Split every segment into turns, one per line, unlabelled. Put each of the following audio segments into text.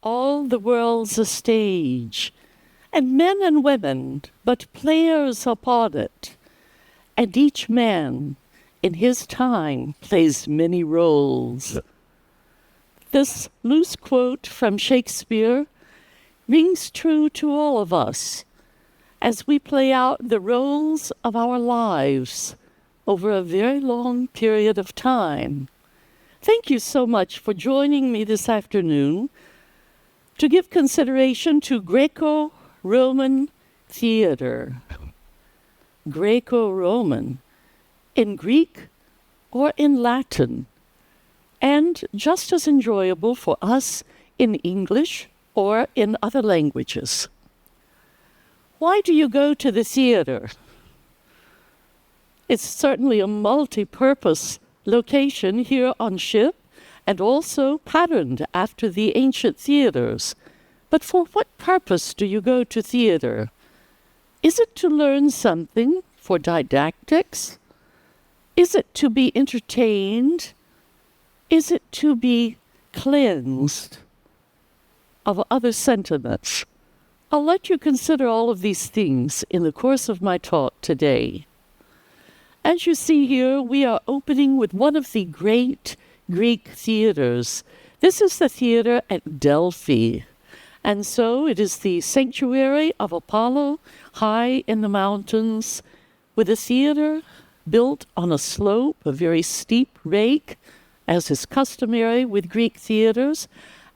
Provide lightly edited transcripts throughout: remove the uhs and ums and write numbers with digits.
All the world's a stage, and men and women but players upon it, and each man in his time plays many roles. This loose quote from Shakespeare rings true to all of us as we play out the roles of our lives over a very long period of time. Thank you so much for joining me this afternoon to give consideration to Greco-Roman theater. Greco-Roman, in Greek or in Latin, and just as enjoyable for us in English or in other languages. Why do you go to the theater? It's certainly a multi-purpose location here on ship, and also patterned after the ancient theaters. But for what purpose do you go to theater? Is it to learn something for didactics? Is it to be entertained? Is it to be cleansed of other sentiments? I'll let you consider all of these things in the course of my talk today. As you see here, we are opening with one of the great Greek theaters. This is the theater at Delphi. And so it is the sanctuary of Apollo high in the mountains, with a theater built on a slope, a very steep rake, as is customary with Greek theaters,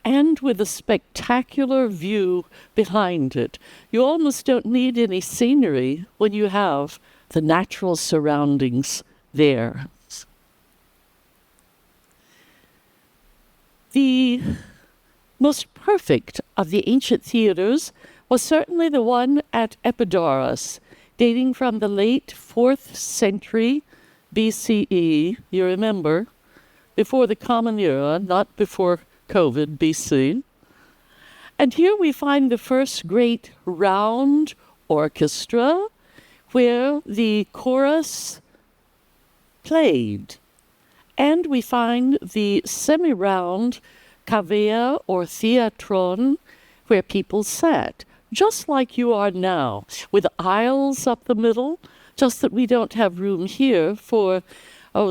and with a spectacular view behind it. You almost don't need any scenery when you have the natural surroundings there. The most perfect of the ancient theaters was certainly the one at Epidaurus, dating from the late 4th century BCE. You remember, before the Common Era, not before COVID, BC. And here we find the first great round orchestra where the chorus played. And we find the semi-round cavea or theatron where people sat, just like you are now, with aisles up the middle, just that we don't have room here for,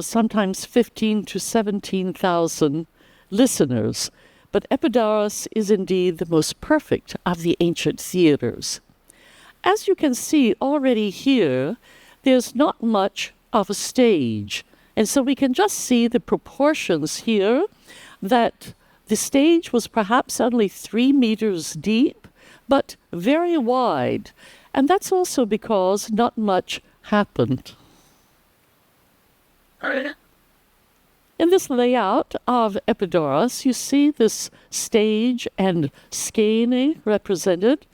sometimes 15 to 17,000 listeners. But Epidaurus is indeed the most perfect of the ancient theaters. As you can see already here, there's not much of a stage. And so we can just see the proportions here, that the stage was perhaps only 3 meters deep, but very wide. And that's also because not much happened. In this layout of Epidaurus, you see this stage and scene represented.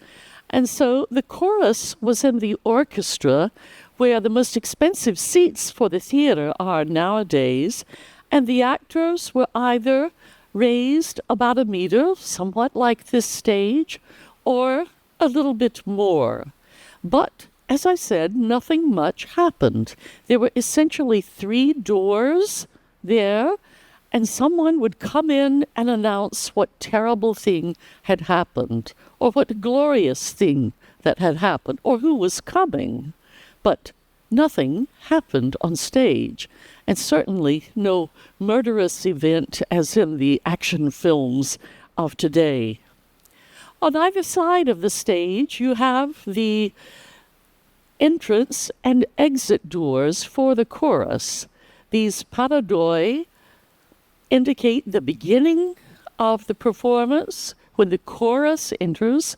And so the chorus was in the orchestra, where the most expensive seats for the theater are nowadays, and the actors were either raised about a meter, somewhat like this stage, or a little bit more. But, as I said, nothing much happened. There were essentially 3 doors there, and someone would come in and announce what terrible thing had happened, or what glorious thing that had happened, or who was coming. But nothing happened on stage, and certainly no murderous event as in the action films of today. On either side of the stage, you have the entrance and exit doors for the chorus. These paradoi indicate the beginning of the performance when the chorus enters,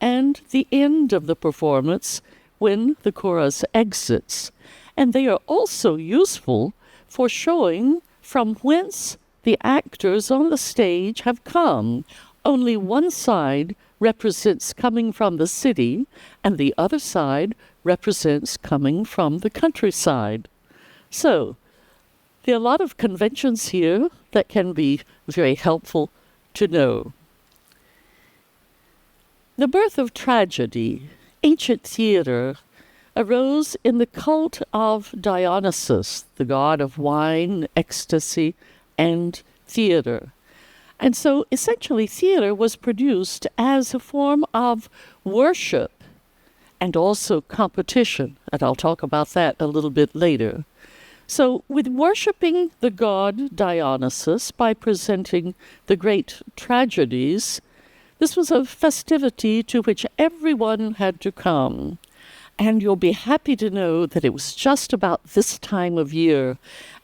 and the end of the performance when the chorus exits. And they are also useful for showing from whence the actors on the stage have come. Only one side represents coming from the city, and the other side represents coming from the countryside. So, there are a lot of conventions here that can be very helpful to know. The birth of tragedy, ancient theater, arose in the cult of Dionysus, the god of wine, ecstasy, and theater. And so essentially theater was produced as a form of worship and also competition. And I'll talk about that a little bit later. So with worshiping the god Dionysus by presenting the great tragedies, this was a festivity to which everyone had to come. And you'll be happy to know that it was just about this time of year,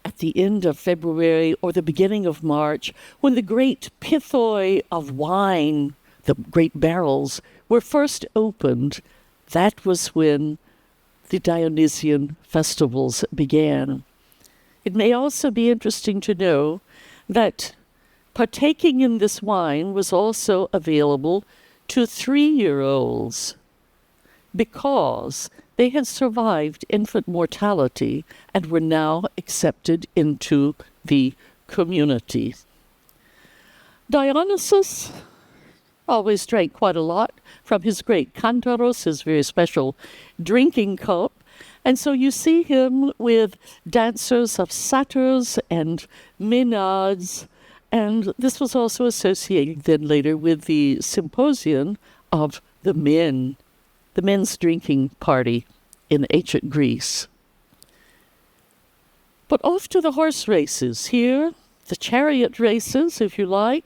at the end of February or the beginning of March, when the great pithoi of wine, the great barrels, were first opened. That was when the Dionysian festivals began. It may also be interesting to know that partaking in this wine was also available to 3-year-olds because they had survived infant mortality and were now accepted into the community. Dionysus always drank quite a lot from his great kantharos, his very special drinking cup. And so you see him with dancers of satyrs and maenads, and this was also associated then later with the symposium of the men's drinking party in ancient Greece. But off to the horse races here, the chariot races, if you like,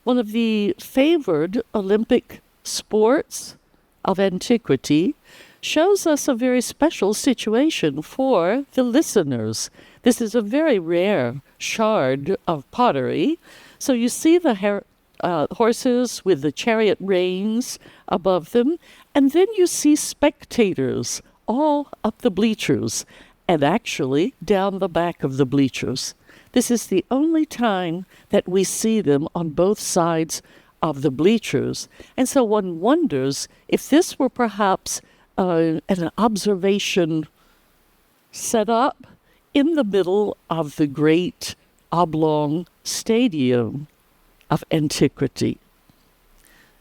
one of the favored Olympic sports of antiquity, shows us a very special situation for the listeners. This is a very rare shard of pottery. So you see the horses with the chariot reins above them, and then you see spectators all up the bleachers, and actually down the back of the bleachers. This is the only time that we see them on both sides of the bleachers. And so one wonders if this were perhaps an observation set up in the middle of the great oblong stadium of antiquity.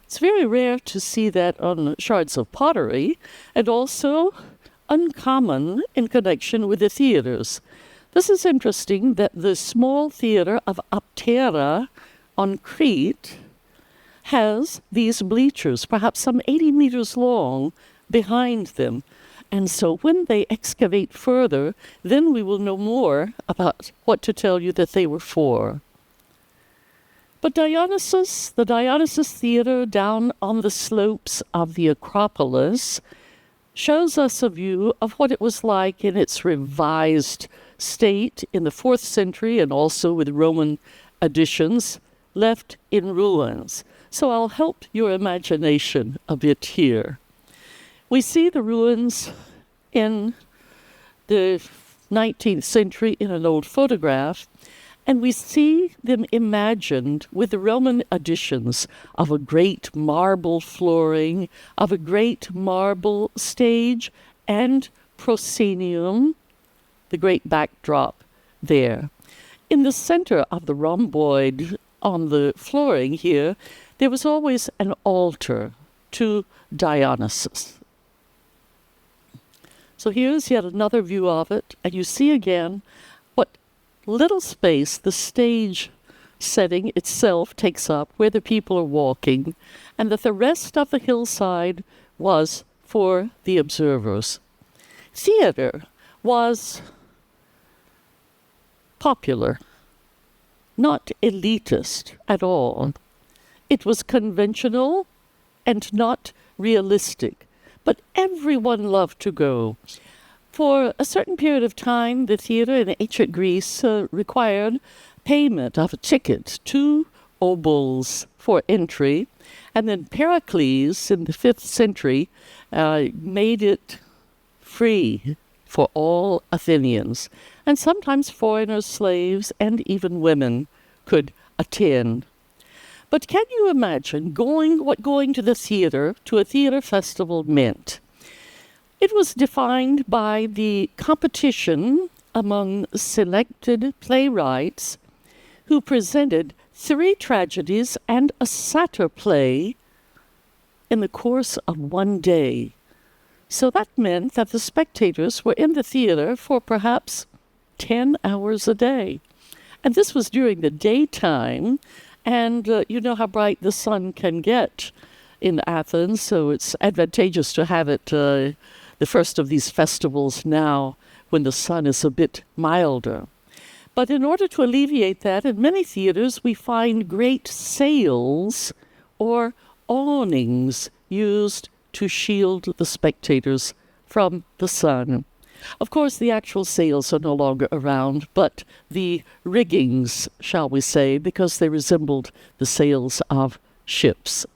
It's very rare to see that on shards of pottery, and also uncommon in connection with the theaters. This is interesting that the small theater of Aptera on Crete has these bleachers, perhaps some 80 meters long, behind them. And so when they excavate further, then we will know more about what to tell you that they were for. But Dionysus, the Dionysus Theater down on the slopes of the Acropolis, shows us a view of what it was like in its revised state in the 4th century, and also with Roman additions, left in ruins. So I'll help your imagination a bit here. We see the ruins in the 19th century in an old photograph, and we see them imagined with the Roman additions of a great marble flooring, of a great marble stage, and proscenium, the great backdrop there. In the center of the rhomboid on the flooring here, there was always an altar to Dionysus. So here's yet another view of it, and you see again what little space the stage setting itself takes up, where the people are walking, and that the rest of the hillside was for the observers. Theater was popular, not elitist at all. It was conventional and not realistic, but everyone loved to go. For a certain period of time, the theater in ancient Greece required payment of a ticket, 2 obols for entry, and then Pericles in the 5th century made it free for all Athenians, and sometimes foreigners, slaves, and even women could attend. But can you imagine what going to the theater, to a theater festival, meant? It was defined by the competition among selected playwrights who presented 3 tragedies and a satyr play in the course of one day. So that meant that the spectators were in the theater for perhaps 10 hours a day. And this was during the daytime, And you know how bright the sun can get in Athens, so it's advantageous to have it the first of these festivals now when the sun is a bit milder. But in order to alleviate that, in many theaters we find great sails or awnings used to shield the spectators from the sun. Of course, the actual sails are no longer around, but the riggings, shall we say, because they resembled the sails of ships.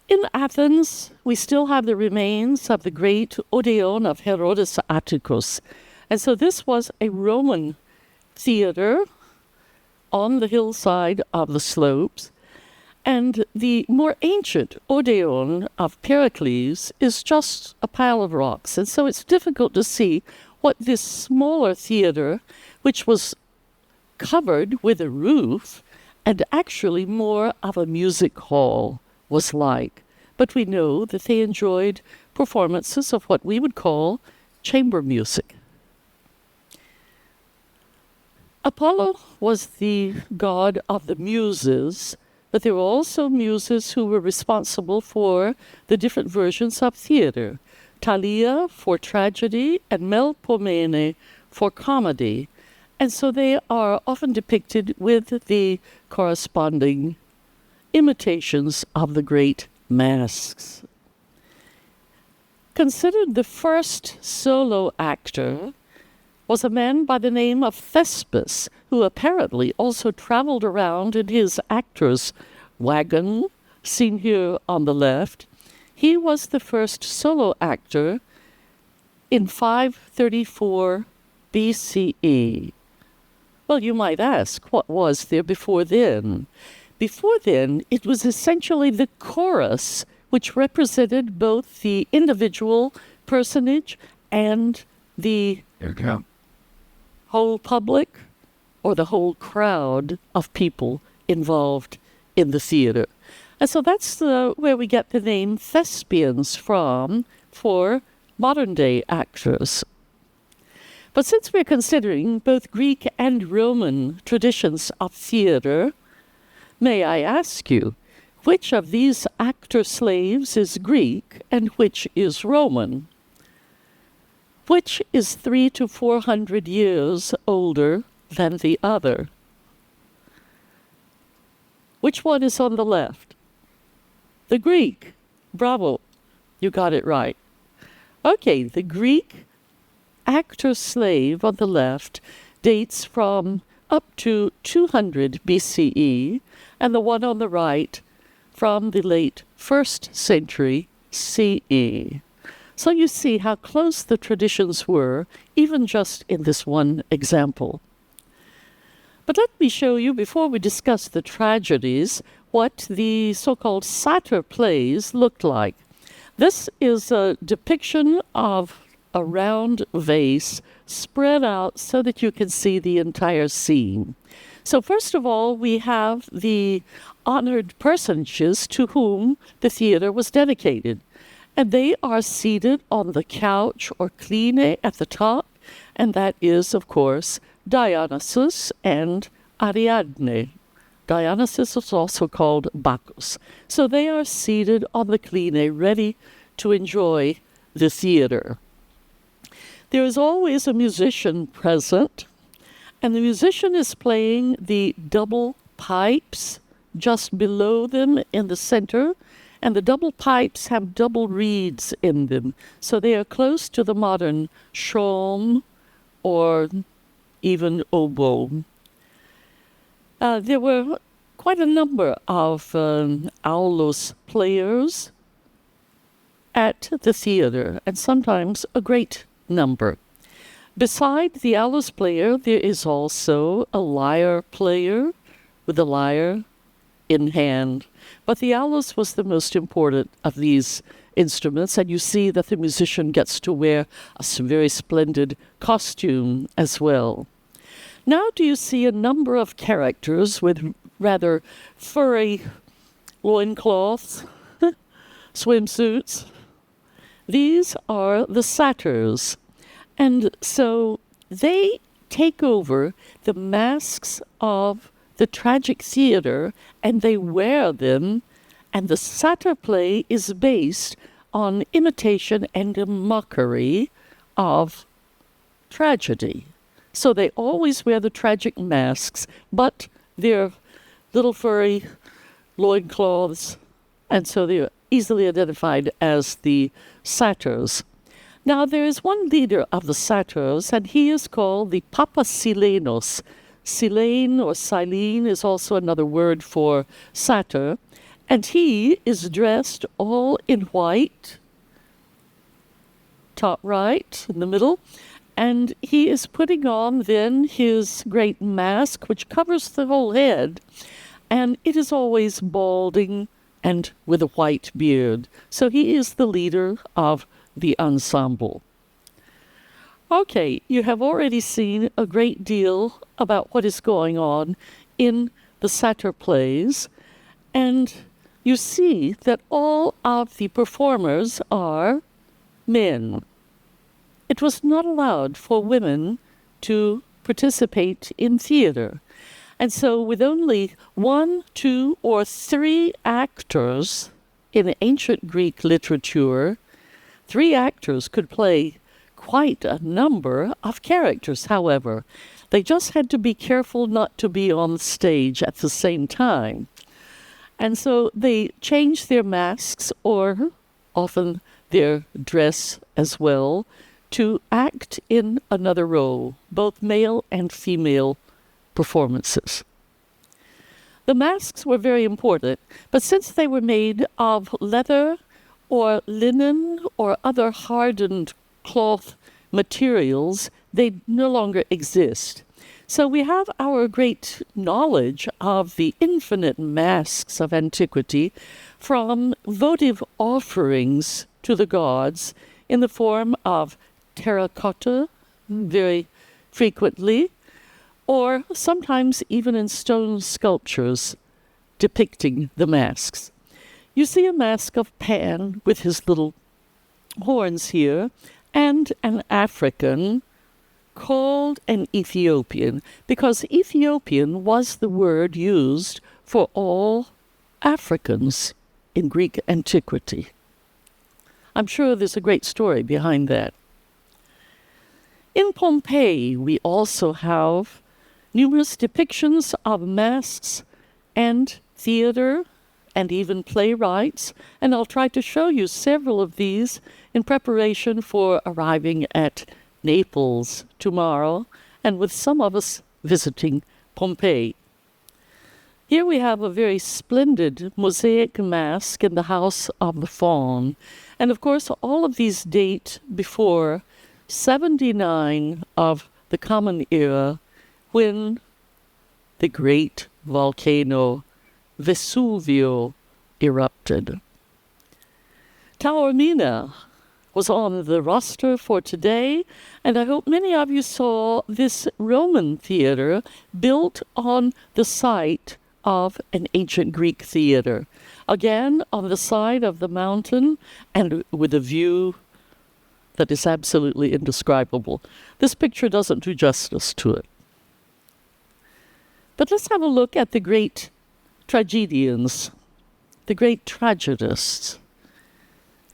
In Athens, we still have the remains of the great Odeon of Herodes Atticus. And so this was a Roman theater on the hillside of the slopes. And the more ancient Odeon of Pericles is just a pile of rocks. And so it's difficult to see what this smaller theater, which was covered with a roof and actually more of a music hall, was like. But we know that they enjoyed performances of what we would call chamber music. Apollo was the god of the muses, but there were also muses who were responsible for the different versions of theater. Thalia for tragedy and Melpomene for comedy. And so they are often depicted with the corresponding imitations of the great masks. Considered the first solo actor was a man by the name of Thespis, who apparently also traveled around in his actor's wagon, seen here on the left. He was the first solo actor in 534 BCE. Well, you might ask, what was there before then? Before then, it was essentially the chorus, which represented both the individual personage and the whole public or the whole crowd of people involved in the theater. And so that's where we get the name thespians from for modern-day actors. But since we're considering both Greek and Roman traditions of theater, may I ask you, which of these actor slaves is Greek and which is Roman? Which is 300 to 400 years older than the other? Which one is on the left? The Greek. Bravo. You got it right. Okay, the Greek actor slave on the left dates from up to 200 BCE, and the one on the right from the late 1st century CE. So you see how close the traditions were, even just in this one example. But let me show you, before we discuss the tragedies, what the so-called satyr plays looked like. This is a depiction of a round vase spread out so that you can see the entire scene. So first of all, we have the honored personages to whom the theater was dedicated. And they are seated on the couch or kline at the top, and that is, of course, Dionysus and Ariadne. Dionysus is also called Bacchus. So they are seated on the kline, ready to enjoy the theater. There is always a musician present, and the musician is playing the double pipes just below them in the center, and the double pipes have double reeds in them, so they are close to the modern shawm or even oboe. There were quite a number of aulos players at the theater, and sometimes a great number. Beside the aulos player, there is also a lyre player with a lyre in hand. But the aulos was the most important of these instruments, and you see that the musician gets to wear a very splendid costume as well. Now do you see a number of characters with rather furry loincloths, swimsuits? These are the satyrs, and so they take over the masks of the tragic theater, and they wear them, and the satyr play is based on imitation and mockery of tragedy. So they always wear the tragic masks, but they're little furry loincloths, and so they're easily identified as the satyrs. Now, there is one leader of the satyrs, and he is called the Papa Silenos. Silene or Silene is also another word for satyr, and he is dressed all in white, top right, in the middle, and he is putting on then his great mask, which covers the whole head, and it is always balding and with a white beard. So he is the leader of the ensemble. Okay, you have already seen a great deal about what is going on in the satyr plays, and you see that all of the performers are men. It was not allowed for women to participate in theater. And so with only 1, 2, or 3 actors in ancient Greek literature, 3 actors could play quite a number of characters, however. They just had to be careful not to be on stage at the same time. And so they changed their masks, or often their dress as well, to act in another role, both male and female performances. The masks were very important, but since they were made of leather or linen or other hardened cloth materials, they no longer exist. So we have our great knowledge of the infinite masks of antiquity from votive offerings to the gods in the form of terracotta, very frequently, or sometimes even in stone sculptures depicting the masks. You see a mask of Pan with his little horns here, and an African called an Ethiopian, because Ethiopian was the word used for all Africans in Greek antiquity. I'm sure there's a great story behind that. In Pompeii, we also have numerous depictions of masks and theater and even playwrights, and I'll try to show you several of these in preparation for arriving at Naples tomorrow, and with some of us visiting Pompeii. Here we have a very splendid mosaic mask in the House of the Faun, and of course all of these date before 79 of the Common Era, when the great volcano Vesuvio erupted. Taormina was on the roster for today, and I hope many of you saw this Roman theater built on the site of an ancient Greek theater. Again, on the side of the mountain and with a view that is absolutely indescribable. This picture doesn't do justice to it. But let's have a look at the great tragedians, the great tragedists.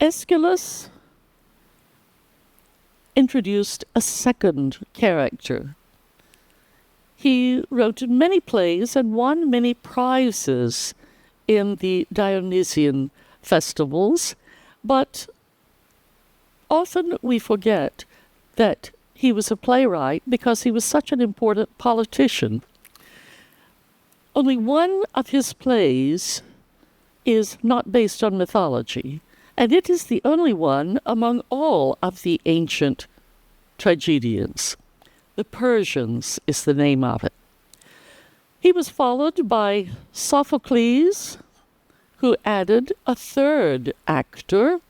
Aeschylus introduced a second character. He wrote many plays and won many prizes in the Dionysian festivals, but often we forget that he was a playwright because he was such an important politician. Only one of his plays is not based on mythology, and it is the only one among all of the ancient tragedians. The Persians is the name of it. He was followed by Sophocles, who added a third actor.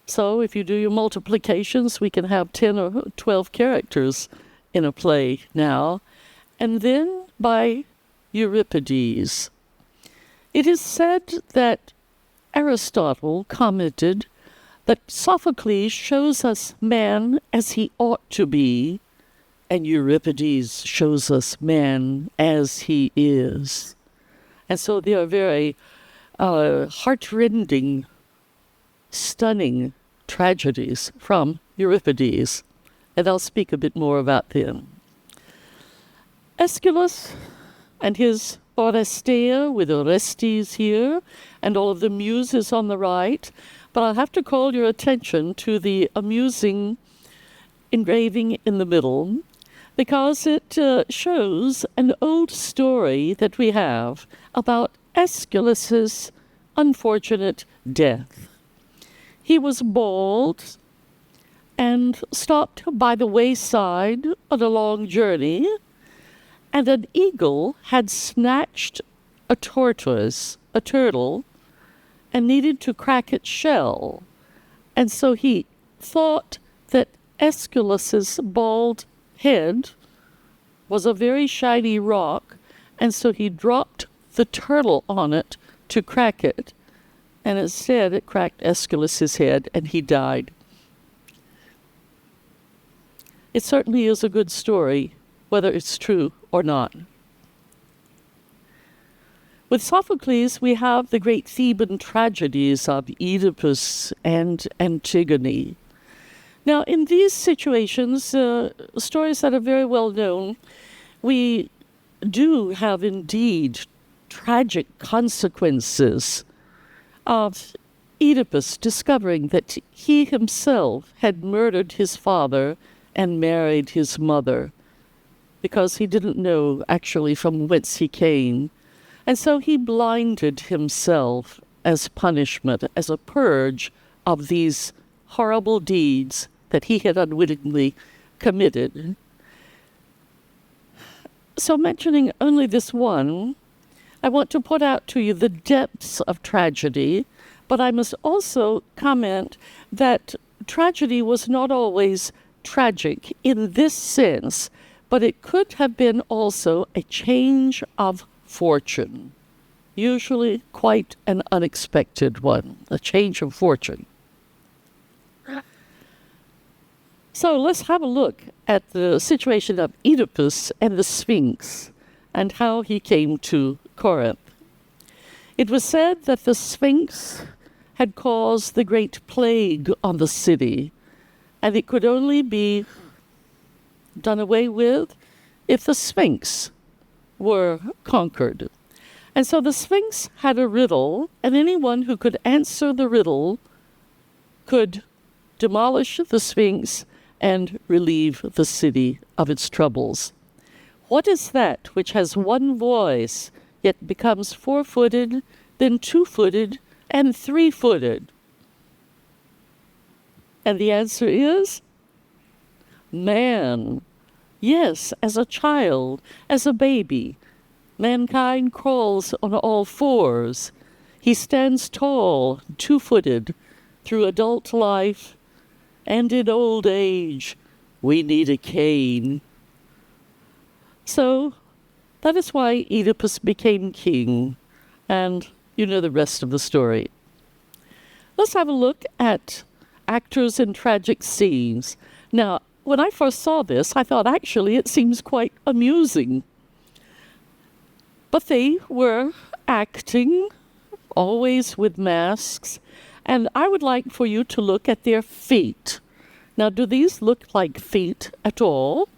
So if you do your multiplications, we can have 10 or 12 characters in a play now. And then by Euripides. It is said that Aristotle commented that Sophocles shows us man as he ought to be and Euripides shows us man as he is. And so they are very heartrending, stunning tragedies from Euripides, and I'll speak a bit more about them. Aeschylus and his Oresteia, with Orestes here, and all of the muses on the right, but I'll have to call your attention to the amusing engraving in the middle, because it shows an old story that we have about Aeschylus's unfortunate death. He was bald and stopped by the wayside on a long journey, and an eagle had snatched a tortoise, a turtle, and needed to crack its shell. And so he thought that Aeschylus's bald head was a very shiny rock, and so he dropped the turtle on it to crack it, and instead it cracked Aeschylus's head, and he died. It certainly is a good story, whether it's true or not. With Sophocles, we have the great Theban tragedies of Oedipus and Antigone. Now, in these situations, stories that are very well known, we do have indeed tragic consequences of Oedipus discovering that he himself had murdered his father and married his mother, because he didn't know actually from whence he came. And so he blinded himself as punishment, as a purge of these horrible deeds that he had unwittingly committed. So, mentioning only this one, I want to put out to you the depths of tragedy, but I must also comment that tragedy was not always tragic in this sense, but it could have been also a change of fortune, usually quite an unexpected one, a change of fortune. So let's have a look at the situation of Oedipus and the Sphinx and how he came to Corinth. It was said that the Sphinx had caused the great plague on the city, and it could only be done away with if the Sphinx were conquered. And so the Sphinx had a riddle, and anyone who could answer the riddle could demolish the Sphinx and relieve the city of its troubles. What is that which has one voice, yet becomes 4-footed, then 2-footed, and 3-footed? And the answer is man. Yes, as a child, as a baby, mankind crawls on all fours. He stands tall, 2-footed, through adult life, and in old age, we need a cane. So, that is why Oedipus became king, and you know the rest of the story. Let's have a look at actors in tragic scenes. Now, when I first saw this, I thought actually it seems quite amusing. But they were acting, always with masks, and I would like for you to look at their feet. Now, do these look like feet at all?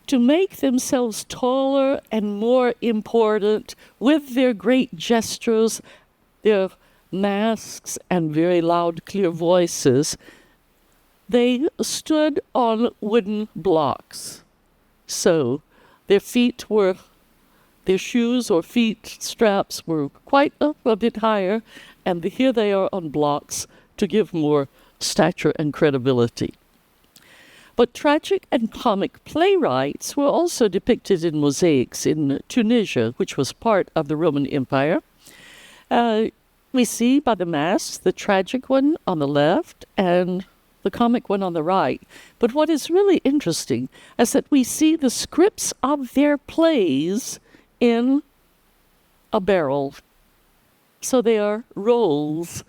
To make themselves taller and more important with their great gestures, their masks, and very loud, clear voices, they stood on wooden blocks. So their shoes or feet straps were quite a bit higher, and here they are on blocks to give more stature and credibility. But tragic and comic playwrights were also depicted in mosaics in Tunisia, which was part of the Roman Empire. We see by the masks the tragic one on the left and the comic one on the right. But what is really interesting is that we see the scripts of their plays in a barrel. So they are rolls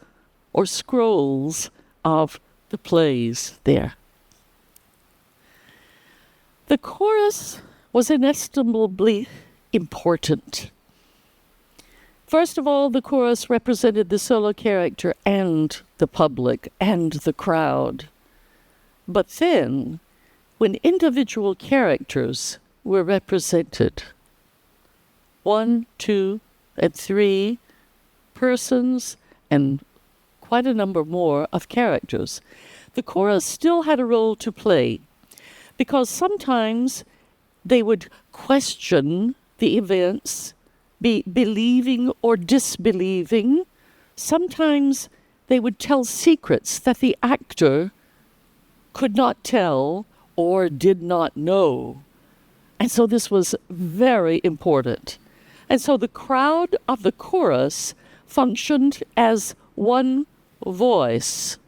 or scrolls of the plays there. The chorus was inestimably important. First of all, the chorus represented the solo character and the public and the crowd. But then, when individual characters were represented, 1, 2, and 3 persons and quite a number more of characters, the chorus still had a role to play, because sometimes they would question the events, be believing or disbelieving. Sometimes they would tell secrets that the actor could not tell or did not know. And so this was very important. And so the crowd of the chorus functioned as one voice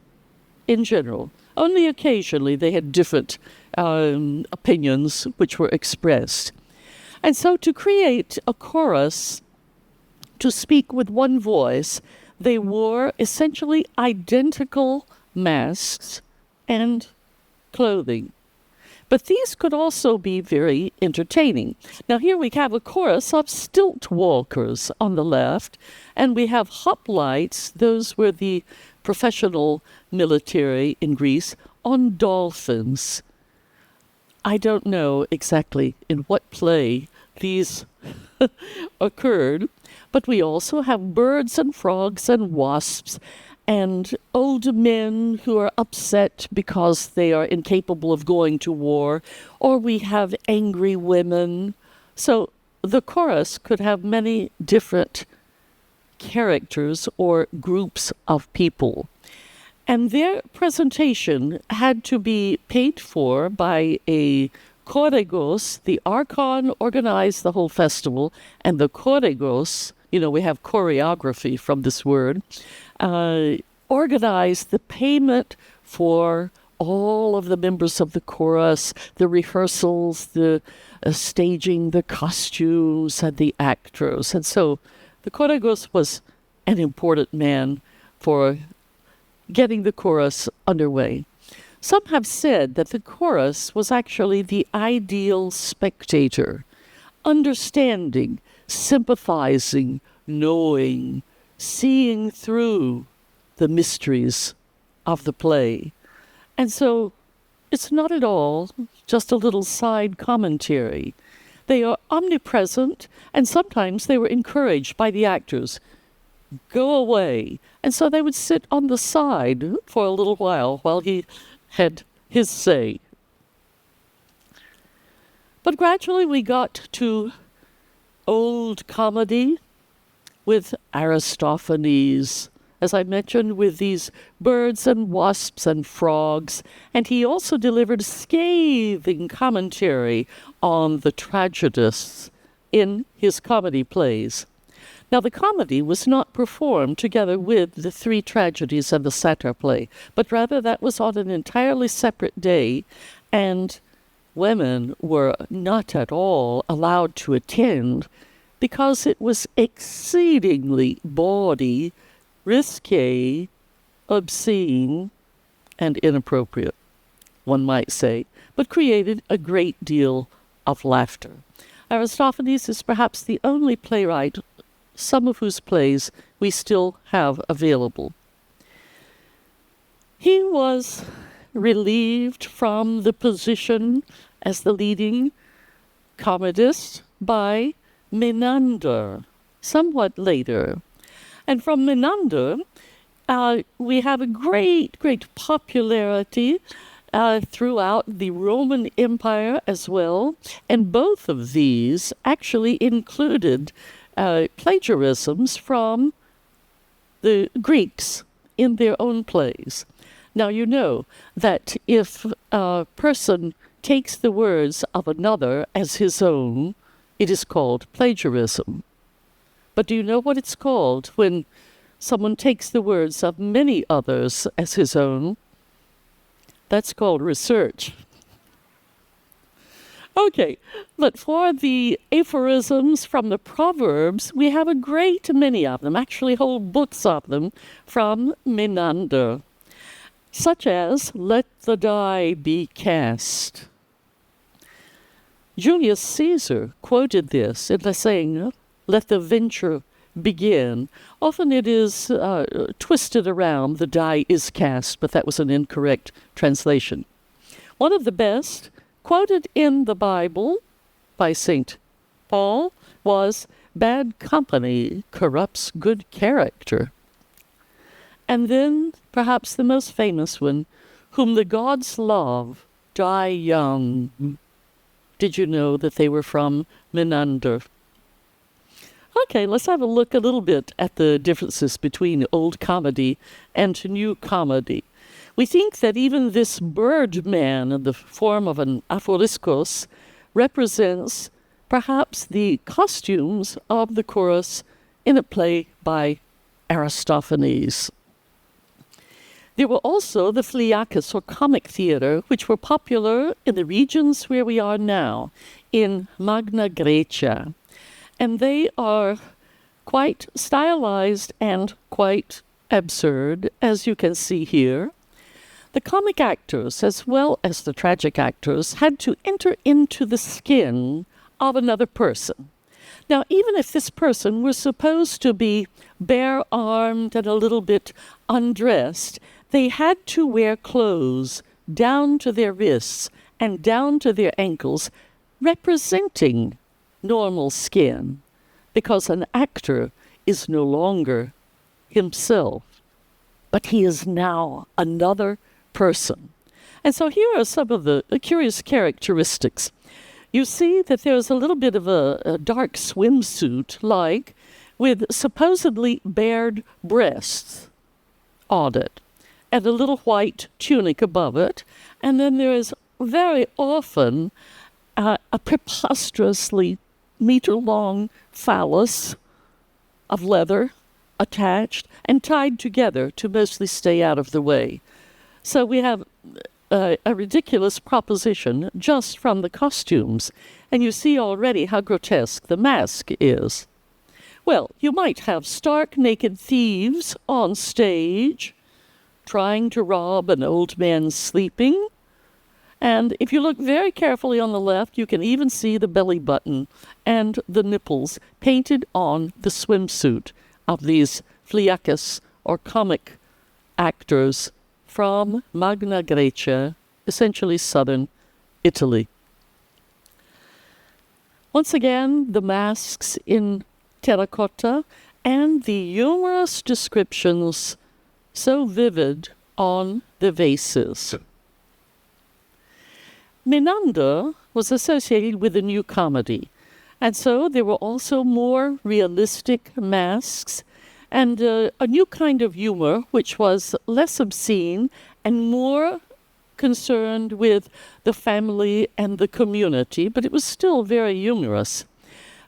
in general. Only occasionally they had different opinions which were expressed. And so to create a chorus to speak with one voice, they wore essentially identical masks and clothing. But these could also be very entertaining. Now here we have a chorus of stilt walkers on the left, and we have hoplites, those were the professional military in Greece, on dolphins. I don't know exactly in what play these occurred, but we also have birds and frogs and wasps and old men who are upset because they are incapable of going to war, or we have angry women. So the chorus could have many different characters or groups of people. And their presentation had to be paid for by a choregos. The archon organized the whole festival, and the choregos, we have choreography from this word, organized the payment for all of the members of the chorus, the rehearsals, the staging, the costumes, and the actors. And so the choregos was an important man for getting the chorus underway. Some have said that the chorus was actually the ideal spectator, understanding, sympathizing, knowing, seeing through the mysteries of the play. And so it's not at all just a little side commentary. They are omnipresent, and sometimes they were encouraged by the actors. Go away. And so they would sit on the side for a little while he had his say. But gradually we got to old comedy with Aristophanes, as I mentioned, with these birds and wasps and frogs, and he also delivered scathing commentary on the tragedies in his comedy plays. Now, the comedy was not performed together with the 3 tragedies and the satyr play, but rather that was on an entirely separate day, and women were not at all allowed to attend because it was exceedingly bawdy, risque, obscene, and inappropriate, one might say, but created a great deal of laughter. Aristophanes is perhaps the only playwright, some of whose plays we still have available. He was relieved from the position as the leading comedist by Menander, somewhat later. And from Menander, we have a great popularity throughout the Roman Empire as well. And both of these actually included plagiarisms from the Greeks in their own plays. Now, you know that if a person takes the words of another as his own, it is called plagiarism. But do you know what it's called when someone takes the words of many others as his own? That's called research. Okay, but for the aphorisms from the Proverbs, we have a great many of them, actually whole books of them, from Menander, such as, "Let the die be cast." Julius Caesar quoted this in saying, "Let the venture begin." Often it is twisted around, "the die is cast," but that was an incorrect translation. One of the best, quoted in the Bible by St. Paul, was, "Bad company corrupts good character." And then, perhaps the most famous one, "Whom the gods love, die young." Did you know that they were from Menander? Okay, let's have a look a little bit at the differences between old comedy and new comedy. We think that even this bird man in the form of an aphoriscos represents perhaps the costumes of the chorus in a play by Aristophanes. There were also the phliakes, or comic theater, which were popular in the regions where we are now, in Magna Graecia. And they are quite stylized and quite absurd, as you can see here. The comic actors, as well as the tragic actors, had to enter into the skin of another person. Now, even if this person was supposed to be bare-armed and a little bit undressed, they had to wear clothes down to their wrists and down to their ankles, representing normal skin, because an actor is no longer himself, but he is now another person. And so here are some of the curious characteristics. You see that there's a little bit of a dark swimsuit-like, with supposedly bared breasts on it, and a little white tunic above it. And then there is very often a preposterously meter-long phallus of leather attached and tied together to mostly stay out of the way. So we have a ridiculous proposition just from the costumes, and you see already how grotesque the mask is. Well, you might have stark naked thieves on stage trying to rob an old man sleeping. And if you look very carefully on the left, you can even see the belly button and the nipples painted on the swimsuit of these phliakes, or comic actors from Magna Graecia, essentially southern Italy. Once again, the masks in terracotta and the humorous descriptions so vivid on the vases. Menander was associated with the new comedy, and so there were also more realistic masks and a new kind of humor which was less obscene and more concerned with the family and the community, but it was still very humorous.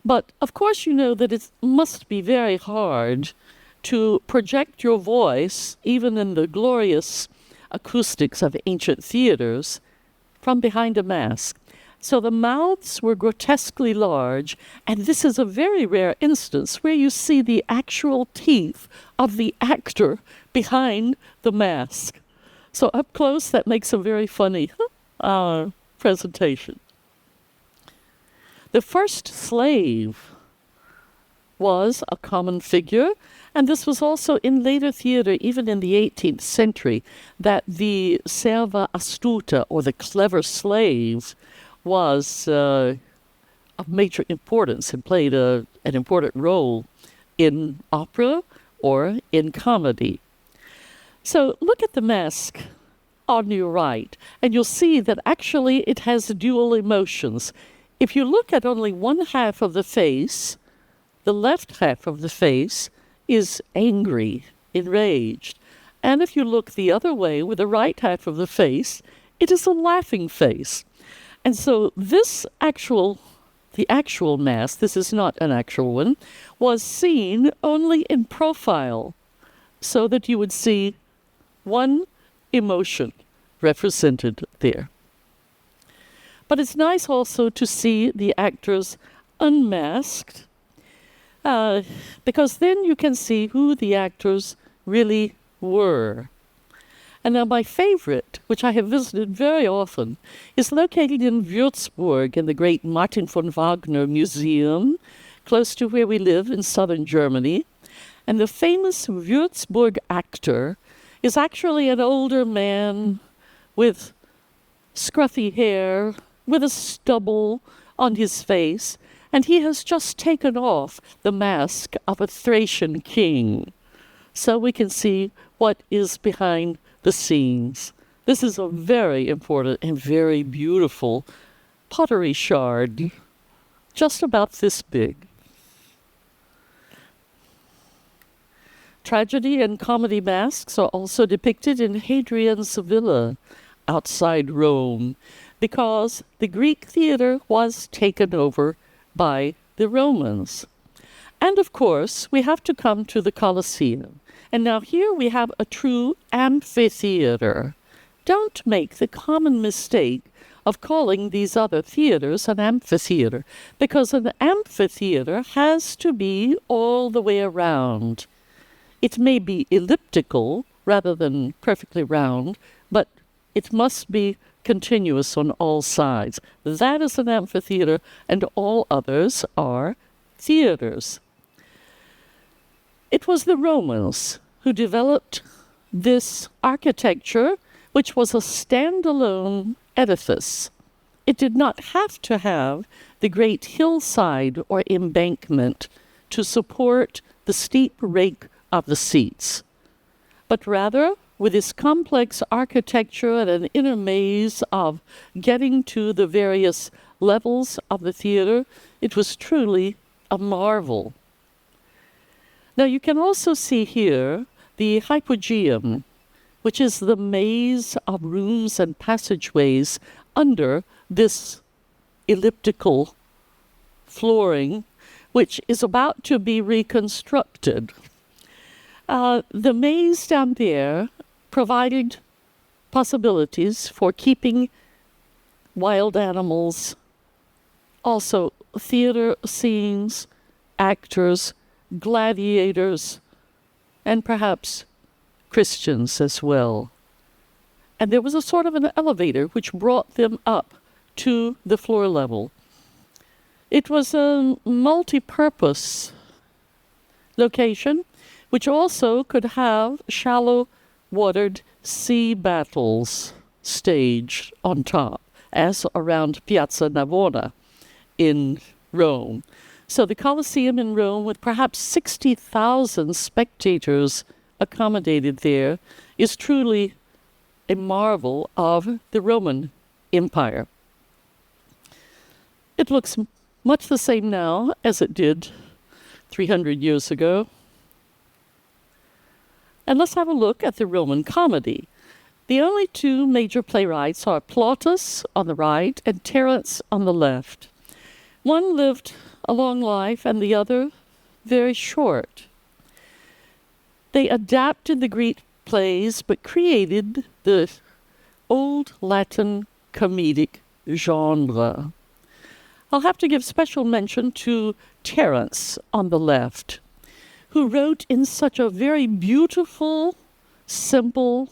But of course you know that it must be very hard to project your voice, even in the glorious acoustics of ancient theaters, from behind a mask. So the mouths were grotesquely large, and this is a very rare instance where you see the actual teeth of the actor behind the mask. So up close, that makes a very funny presentation. The first slave was a common figure, and this was also in later theater, even in the 18th century, that the serva astuta, or the clever slave, was of major importance and played an important role in opera or in comedy. So look at the mask on your right, and you'll see that actually it has dual emotions. If you look at only one half of the face, the left half of the face is angry, enraged. And if you look the other way with the right half of the face, it is a laughing face. And so the actual mask, this is not an actual one, was seen only in profile, so that you would see one emotion represented there. But it's nice also to see the actors unmasked, because then you can see who the actors really were. And now my favorite, which I have visited very often, is located in Würzburg in the great Martin von Wagner Museum, close to where we live in southern Germany. And the famous Würzburg actor is actually an older man with scruffy hair, with a stubble on his face, and he has just taken off the mask of a Thracian king. So we can see what is behind the scenes. This is a very important and very beautiful pottery shard, just about this big. Tragedy and comedy masks are also depicted in Hadrian's villa outside Rome, because the Greek theater was taken over by the Romans. And of course, we have to come to the Colosseum. And now here we have a true amphitheater. Don't make the common mistake of calling these other theaters an amphitheater, because an amphitheater has to be all the way around. It may be elliptical rather than perfectly round, but it must be continuous on all sides. That is an amphitheater, and all others are theaters. It was the Romans who developed this architecture, which was a standalone edifice. It did not have to have the great hillside or embankment to support the steep rake of the seats, but rather, with this complex architecture and an inner maze of getting to the various levels of the theater, it was truly a marvel. Now you can also see here the hypogeum, which is the maze of rooms and passageways under this elliptical flooring, which is about to be reconstructed. The maze down there provided possibilities for keeping wild animals, also theater scenes, actors, gladiators, and perhaps Christians as well. And there was a sort of an elevator which brought them up to the floor level. It was a multi-purpose location which also could have shallow watered sea battles staged on top, as around Piazza Navona in Rome. So the Colosseum in Rome, with perhaps 60,000 spectators accommodated there, is truly a marvel of the Roman Empire. It looks much the same now as it did 300 years ago. And let's have a look at the Roman comedy. The only two major playwrights are Plautus on the right and Terence on the left. One lived a long life and the other very short. They adapted the Greek plays but created the Old Latin comedic genre. I'll have to give special mention to Terence on the left, who wrote in such a very beautiful, simple,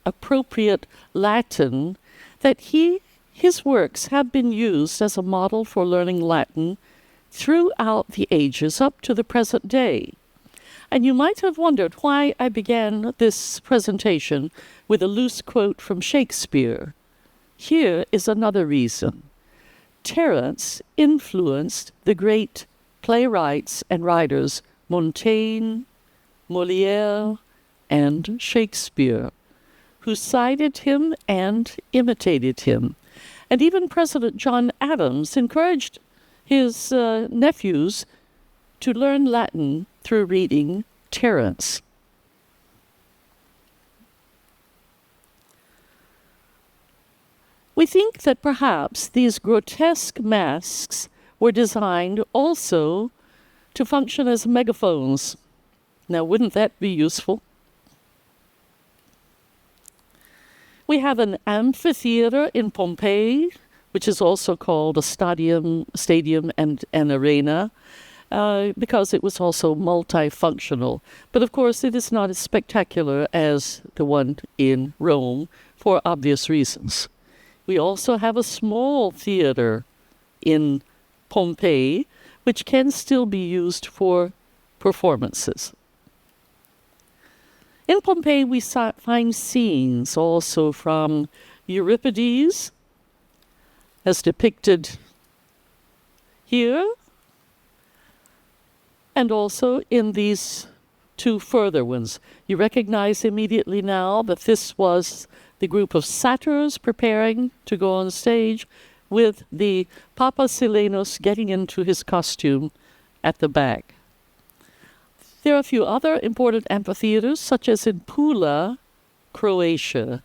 appropriate Latin that his works have been used as a model for learning Latin throughout the ages up to the present day. And you might have wondered why I began this presentation with a loose quote from Shakespeare. Here is another reason. Terence influenced the great playwrights and writers Montaigne, Molière, and Shakespeare, who cited him and imitated him. And even President John Adams encouraged his nephews to learn Latin through reading Terence. We think that perhaps these grotesque masks were designed also to function as megaphones. Now, wouldn't that be useful? We have an amphitheater in Pompeii, which is also called a stadium and an arena. because it was also multifunctional. But of course, it is not as spectacular as the one in Rome for obvious reasons. We also have a small theater in Pompeii, which can still be used for performances. In Pompeii, we find scenes also from Euripides, as depicted here, and also in these two further ones. You recognize immediately now that this was the group of satyrs preparing to go on stage, with the Papa Silenus getting into his costume at the back. There are a few other important amphitheaters, such as in Pula, Croatia.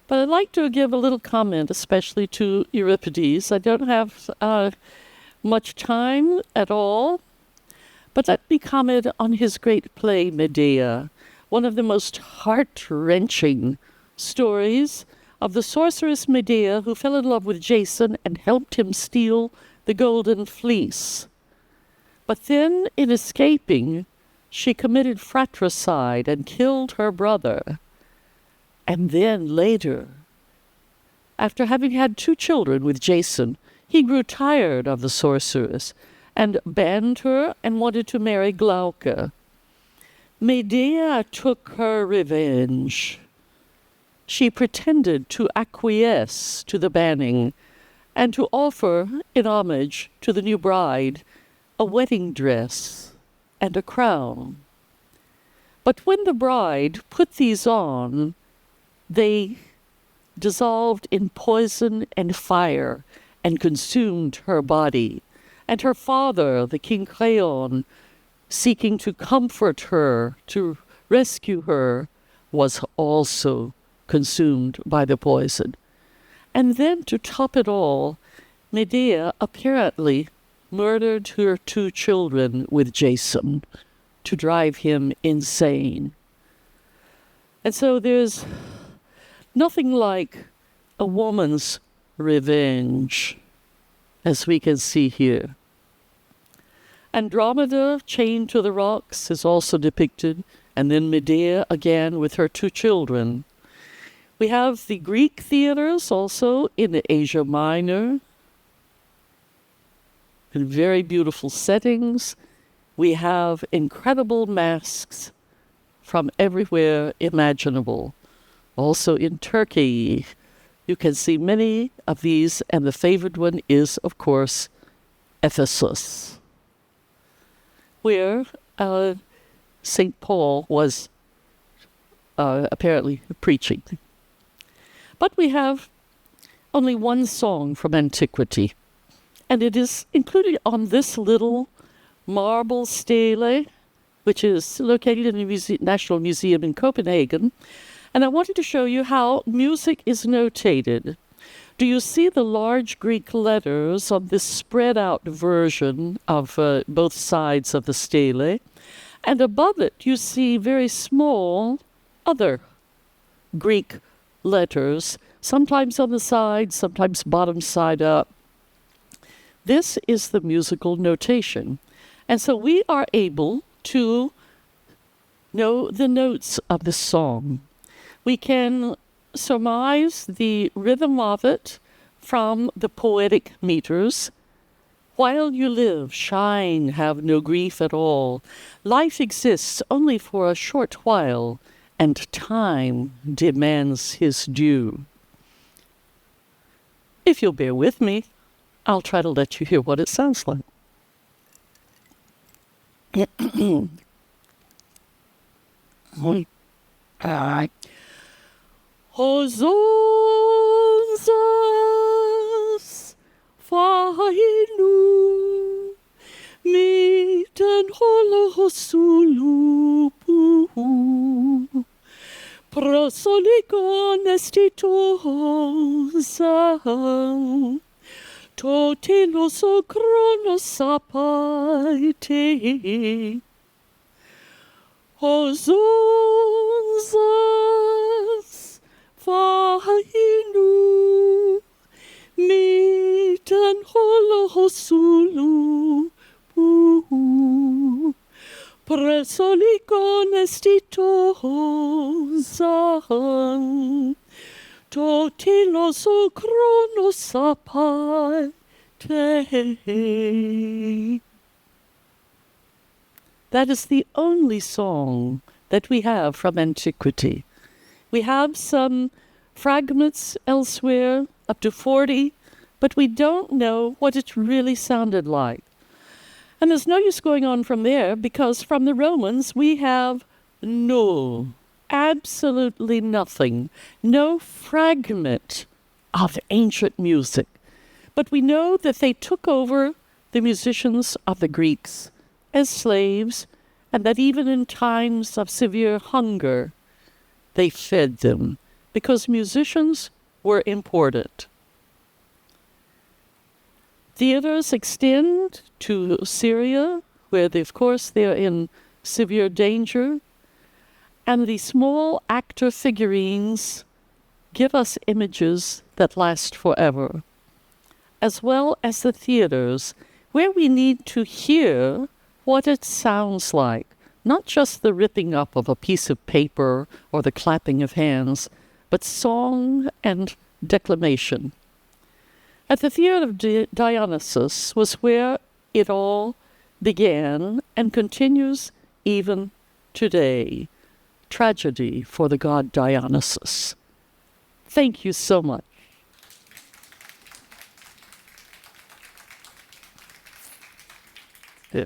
But I'd like to give a little comment, especially to Euripides. I don't have much time at all, but let me comment on his great play, Medea, one of the most heart-wrenching stories of the sorceress Medea, who fell in love with Jason and helped him steal the golden fleece. But then, in escaping, she committed fratricide and killed her brother. And then later, after having had 2 children with Jason, he grew tired of the sorceress and banned her and wanted to marry Glauca. Medea took her revenge. She pretended to acquiesce to the banning and to offer, in homage to the new bride, a wedding dress and a crown. But when the bride put these on, they dissolved in poison and fire and consumed her body. And her father, the King Creon, seeking to comfort her, to rescue her, was also consumed by the poison. And then, to top it all, Medea apparently murdered her 2 children with Jason to drive him insane. And so there's nothing like a woman's revenge, as we can see here. Andromeda, chained to the rocks, is also depicted, and then Medea again with her 2 children. We have the Greek theaters also in Asia Minor, in very beautiful settings. We have incredible masks from everywhere imaginable. Also in Turkey, you can see many of these, and the favorite one is, of course, Ephesus, where St. Paul was apparently preaching. But we have only one song from antiquity, and it is included on this little marble stele, which is located in the National Museum in Copenhagen. And I wanted to show you how music is notated. Do you see the large Greek letters on this spread out version of both sides of the stele? And above it, you see very small other Greek letters, sometimes on the side, sometimes bottom side up. This is the musical notation. And so we are able to know the notes of the song. We can surmise the rhythm of it from the poetic meters. While you live, shine, have no grief at all. Life exists only for a short while, and time demands his due. If you'll bear with me, I'll try to let you hear what it sounds like. Hozonzas fainu miten holosulupu prosolikon estitosa totiloso chronosapaite Hozonzas fainu mitan holo sulu, presso l'Iconestitosan, totilos o chronos aparte. That is the only song that we have from antiquity. We have some fragments elsewhere, up to 40, but we don't know what it really sounded like. And there's no use going on from there, because from the Romans we have null, absolutely nothing, no fragment of ancient music. But we know that they took over the musicians of the Greeks as slaves, and that even in times of severe hunger, they fed them, because musicians were important. Theaters extend to Syria, where, of course, they're in severe danger, and the small actor figurines give us images that last forever, as well as the theaters, where we need to hear what it sounds like, not just the ripping up of a piece of paper or the clapping of hands, but song and declamation. At the Theater of Dionysus was where it all began and continues even today. Tragedy for the god Dionysus. Thank you so much. Yeah.